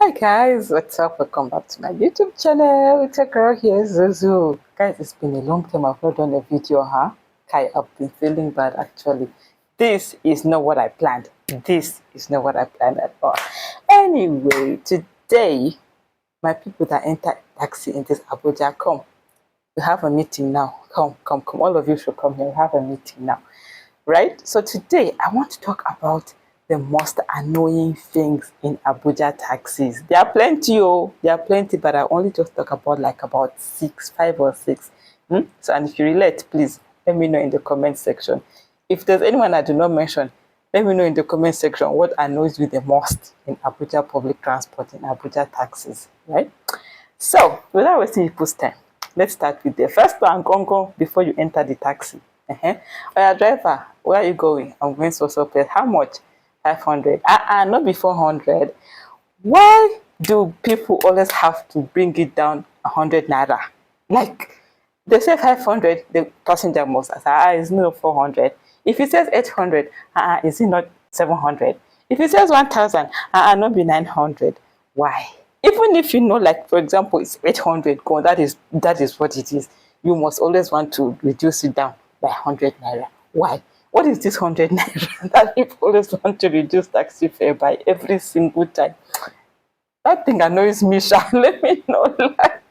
Hi guys, what's up? Welcome back to my YouTube channel. It's a girl here, Zuzu. Guys, it's been a long time I've not done a video, huh? Kai, I've been feeling bad actually. This is not what I planned. This is not what I planned at all. Anyway, today, my people that enter taxi in this Abuja, come. We have a meeting now. Come. All of you should come here. We have a meeting now. Right? So today I want to talk about the most annoying things in Abuja taxis. There are plenty, but I only just talk about like about five or six. So, and if you relate, please let me know in the comment section. If there's anyone I do not mention, let me know in the comment section what annoys you the most in Abuja public transport, in Abuja taxis, right? So, without wasting people's time, let's start with the first one, Gongo, before you enter the taxi. Oya driver, where are you going? I'm going so place. How much? 500. Not be 400. Why do people always have to bring it down 100 naira? Like, they say 500, the passenger must say, it's not 400. If it says 800, is it not 700? If it says 1000, not be 900. Why? Even if you know, like, for example, it's 800, go, that is what it is. You must always want to reduce it down by 100 naira. Why? What is this 100 naira that people always want to reduce taxi fare by every single time? That thing annoys me, Sha. Let me know. Like,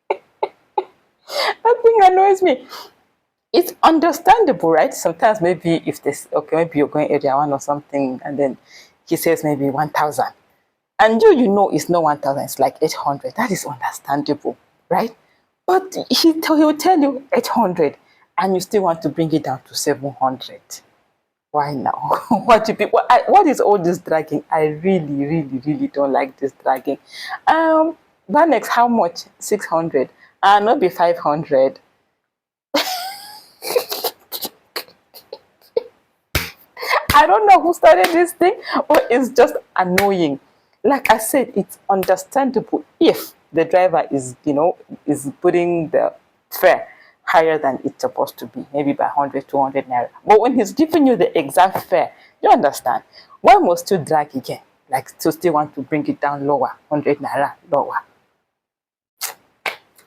that thing annoys me. It's understandable, right? Sometimes maybe if this, okay, maybe you're going area one or something, and then he says maybe 1000. And you know it's not 1000, it's like 800. That is understandable, right? But he'll tell you 800, and you still want to bring it down to 700. Why now? What is all this dragging? I really don't like this dragging. Banex, how much? 600. Not be 500. I don't know who started this thing, but it's just annoying. Like I said, it's understandable if the driver is putting the fare higher than it's supposed to be, maybe by 100, 200 naira. But when he's giving you the exact fare, you understand, why must you drag again? Like, to still want to bring it down lower, 100 naira lower.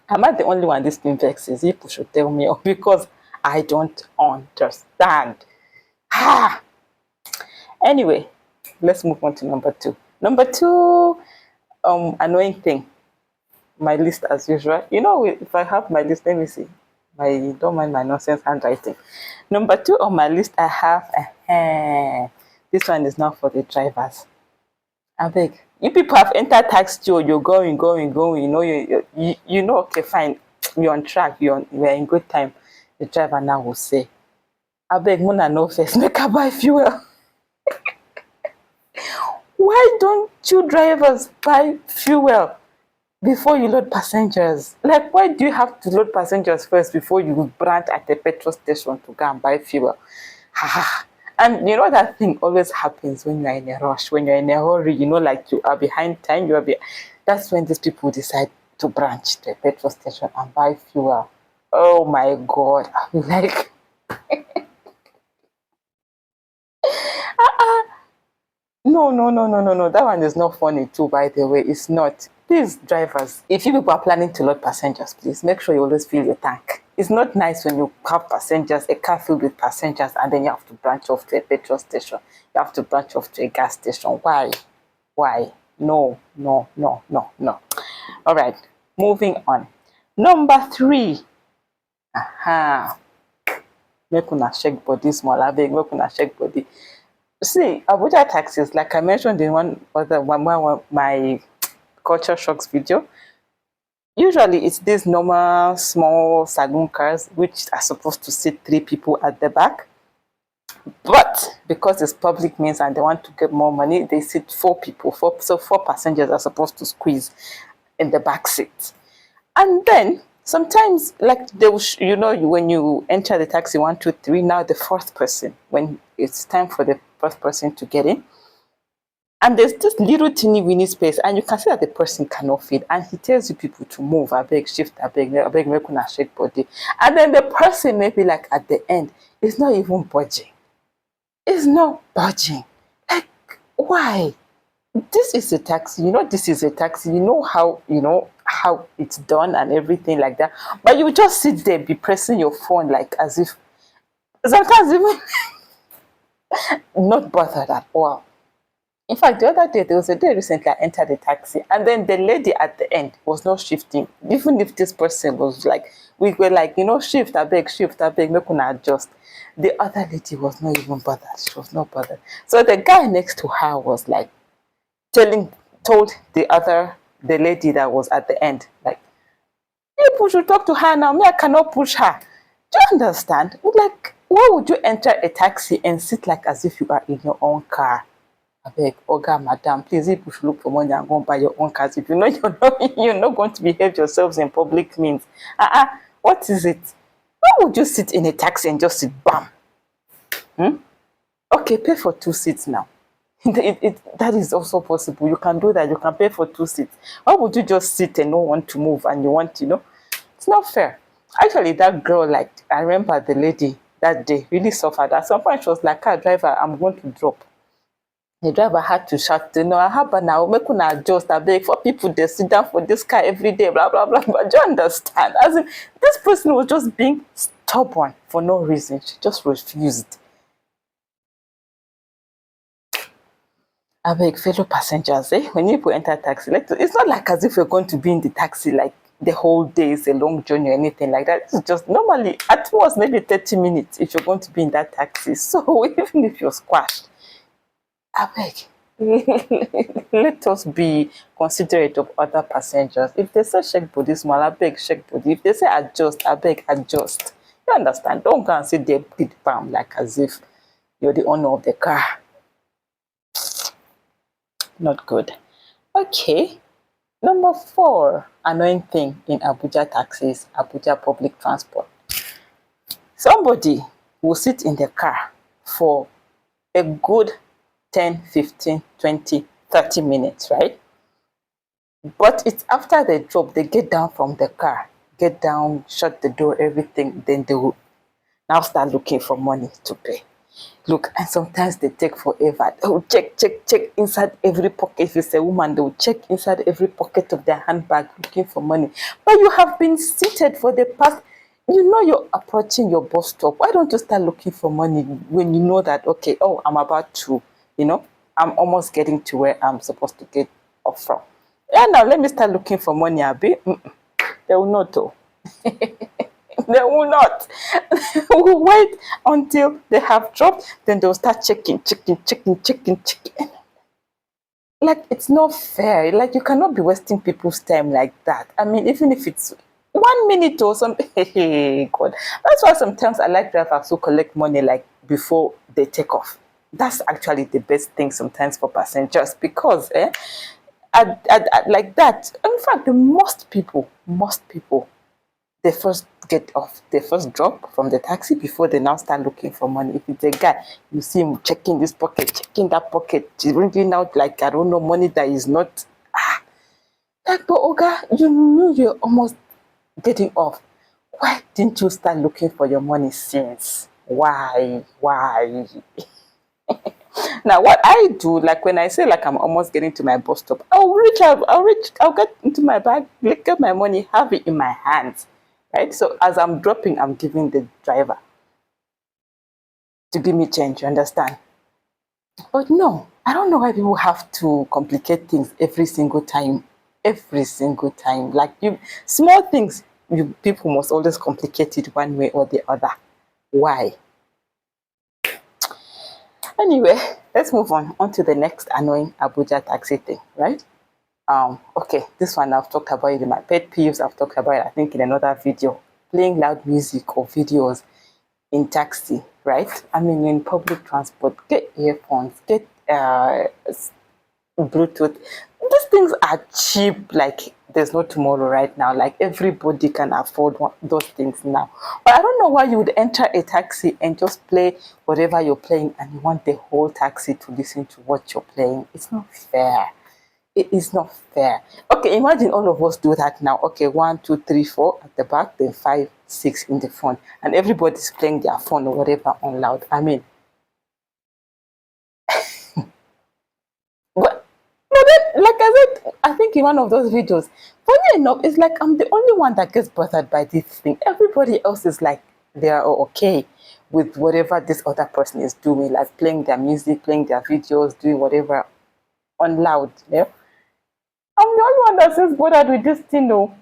Am I the only one this thing vexes? People should tell me, because I don't understand. Anyway, let's move on to number two. Number two, annoying thing. My list as usual. You know, if I have my list, let me see. Don't mind my nonsense handwriting. Number two on my list, I have this one is not for the drivers. I beg. You people have entered taxi, you're going. You know, okay, fine. You're on track, you're in good time. The driver now will say, I beg, Mona no first, make I buy fuel. Why don't you drivers buy fuel before you load passengers? Like, why do you have to load passengers first before you branch at the petrol station to go and buy fuel? And you know that thing always happens when you're in a rush, when you're in a hurry, like you are behind time, that's when these people decide to branch to the petrol station and buy fuel. Oh my God. I'm like, no. That one is not funny too, by the way. It's not. Please, drivers, if you people are planning to load passengers, please make sure you always fill your tank. It's not nice when you have passengers, a car filled with passengers, and then you have to branch off to a petrol station. You have to branch off to a gas station. Why? No. All right, moving on. Number three. Make una shake body small, abeg, make una shake body. See, Abuja taxis, like I mentioned in my culture shocks video, usually it's these normal small saloon cars which are supposed to sit 3 people at the back. But because it's public means and they want to get more money, they sit 4 people. So 4 passengers are supposed to squeeze in the back seat. And then sometimes, like, they will when you enter the taxi 1, 2, 3, now the fourth person, when it's time for the first person to get in, and there's this little teeny weeny space, and you can see that the person cannot fit, and he tells you people to move, abeg, shift, abeg, make una shake body. And then the person, maybe like at the end, is not even budging. It's not budging. Like, why? this is a taxi, you know, this is a taxi, you know how it's done and everything like that. But you just sit there, be pressing your phone like as if sometimes even not bothered at all. In fact, the other day, there was a day recently I entered a taxi, and then the lady at the end was not shifting. Even if this person was like, we were like, you know, shift, I beg, make una adjust. The other lady was not even bothered. She was not bothered. So the guy next to her was like telling, told the lady that was at the end, like, people should talk to her now. Me, I cannot push her. Do you understand? Like, why would you enter a taxi and sit like as if you are in your own car? Abeg, oga, madam, please, if you should look for money and go and buy your own cars, if you know you're not going to behave yourselves in public means. What is it? Why would you sit in a taxi and just sit bam? Okay, pay for 2 seats now. That is also possible. You can do that. You can pay for 2 seats. Why would you just sit and not want to move and you want, it's not fair. Actually, that girl, like, I remember the lady that day really suffered. At some point, she was like, car driver, I'm going to drop. The driver had to shout, I have now, make una adjust, abeg, for people they sit down for this car every day, blah, blah, blah. But do you understand? As in, this person was just being stubborn for no reason. She just refused. Abeg, fellow passengers, when you enter taxi, it's not like as if you're going to be in the taxi like the whole day is a long journey or anything like that. It's just normally at most maybe 30 minutes if you're going to be in that taxi. So even if you're squashed, abeg, let us be considerate of other passengers. If they say shake body small, abeg shake body. If they say adjust, abeg adjust. You understand? Don't go and sit there beat bam like as if you're the owner of the car. Not good. Okay. Number 4 annoying thing in Abuja taxis, Abuja public transport. Somebody will sit in the car for a good 10, 15, 20, 30 minutes, right? But it's after they drop, they get down from the car, get down, shut the door, everything, then they will now start looking for money to pay. Look, and sometimes they take forever. They will check inside every pocket. If it's a woman, they will check inside every pocket of their handbag looking for money. But you have been seated for the past, you're approaching your bus stop. Why don't you start looking for money when you know that, okay, oh, I'm about to, I'm almost getting to where I'm supposed to get off from. Yeah, now let me start looking for money, Abby. They will not, though. They will not. They will wait until they have dropped, then they'll start checking. Like, it's not fair. Like, you cannot be wasting people's time like that. I mean, even if it's 1 minute or something, hey, God. That's why sometimes I like drivers who collect money like before they take off. That's actually the best thing sometimes for passengers because, like that. In fact, most people, they first get off, they first drop from the taxi before they now start looking for money. If it's a guy, you see him checking this pocket, checking that pocket, bringing out like, I don't know, money that is not, like, but Oga, you knew you're almost getting off. Why didn't you start looking for your money since? Why? Now, what I do, like when I say like I'm almost getting to my bus stop, I'll get into my bag, look at my money, have it in my hands, right? So as I'm dropping, I'm giving the driver to give me change, you understand? But no, I don't know why people have to complicate things every single time. Every single time. Like, small things, people must always complicate it one way or the other. Why? Anyway, let's move on to the next annoying Abuja taxi thing, right? Okay, this one I've talked about it in my pet peeves. I've talked about it, I think, in another video. Playing loud music or videos in taxi, right? I mean, in public transport, get earphones, get Bluetooth. These things are cheap, like there's no tomorrow right now. Like, everybody can afford those things now. But I don't know why you would enter a taxi and just play whatever you're playing and you want the whole taxi to listen to what you're playing. It's not fair. It is not fair. Okay, imagine all of us do that now. Okay, 1, 2, 3, 4 at the back, then 5, 6 in the front, and everybody's playing their phone or whatever on loud. I mean, what? I think in one of those videos, funny enough, it's like I'm the only one that gets bothered by this thing. Everybody else is like they are okay with whatever this other person is doing, like playing their music, playing their videos, doing whatever on loud. Yeah? I'm the only one that seems bothered with this thing. No,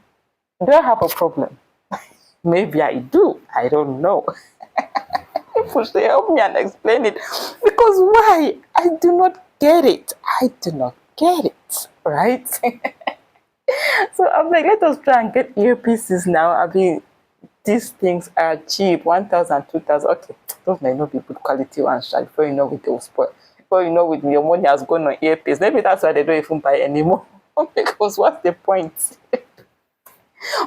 do I have a problem? Maybe I do. I don't know. People should help me and explain it. Because why? I do not get it. I do not get it. Right? So I'm like, let us try and get earpieces now. I mean, these things are cheap, 1,000, 2,000. Okay, those may not be good quality ones. Before you know it, they will spoil. Before you know it, your money has gone on earpiece. Maybe that's why they don't even buy anymore. Because what's the point?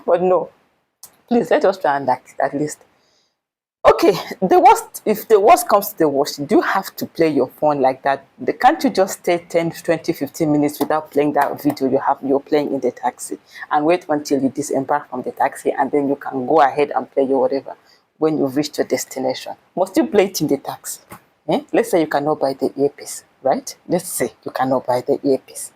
But no, please let us try and at least. Okay, the worst, if the worst comes to the worst, you do have to play your phone like that. Can't you just stay 10, 20, 15 minutes without playing that video you're playing in the taxi and wait until you disembark from the taxi and then you can go ahead and play your whatever when you've reached your destination? Must you play it in the taxi? Eh? Let's say you cannot buy the earpiece, right? Let's say you cannot buy the earpiece.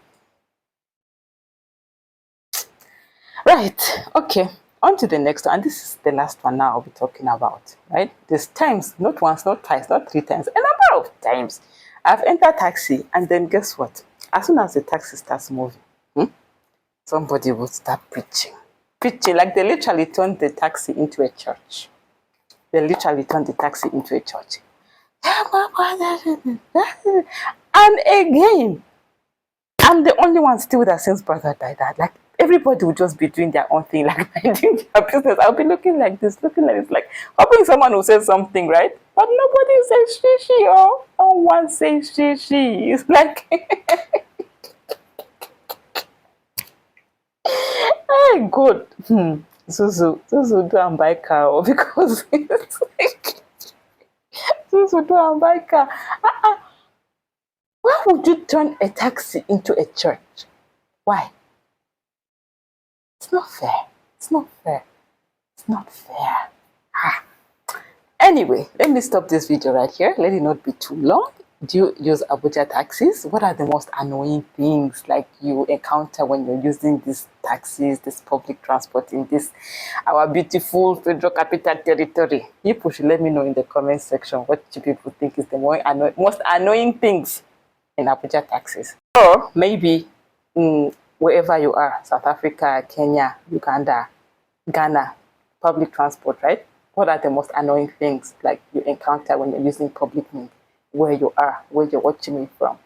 Right, okay. On to the next one, and this is the last one now I'll be talking about, right? There's times, not once, not twice, not 3 times, a number of times I've entered taxi, and then guess what? As soon as the taxi starts moving, somebody will start preaching. Preaching, like they literally turned the taxi into a church. They literally turned the taxi into a church. And again, I'm the only one still that seems bothered by that. Like, everybody will just be doing their own thing, like minding their business. I'll be looking like this, like hoping someone will say something, right? But nobody says she, or no one says she. It's like, hey, good. Zuzu, do and buy car, because it's like, Zuzu, do and buy car. Why would you turn a taxi into a church? Why? It's not fair. It's not fair. It's not fair. Anyway, let me stop this video right here. Let it not be too long. Do you use Abuja taxis? What are the most annoying things like you encounter when you're using these taxis, this public transport in this our beautiful Federal Capital Territory? People should let me know in the comment section what you people think is the most annoying things in Abuja taxis. Or maybe wherever you are, South Africa, Kenya, Uganda, Ghana, public transport, right? What are the most annoying things like you encounter when you're using public means, where you are, where you're watching me from,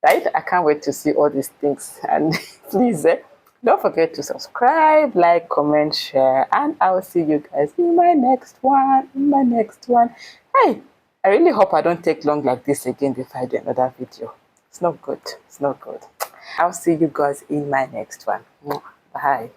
right? I can't wait to see all these things. And please, don't forget to subscribe, like, comment, share, and I will see you guys in my next one. Hey, I really hope I don't take long like this again before I do another video. It's not good. It's not good. I'll see you guys in my next one. Bye.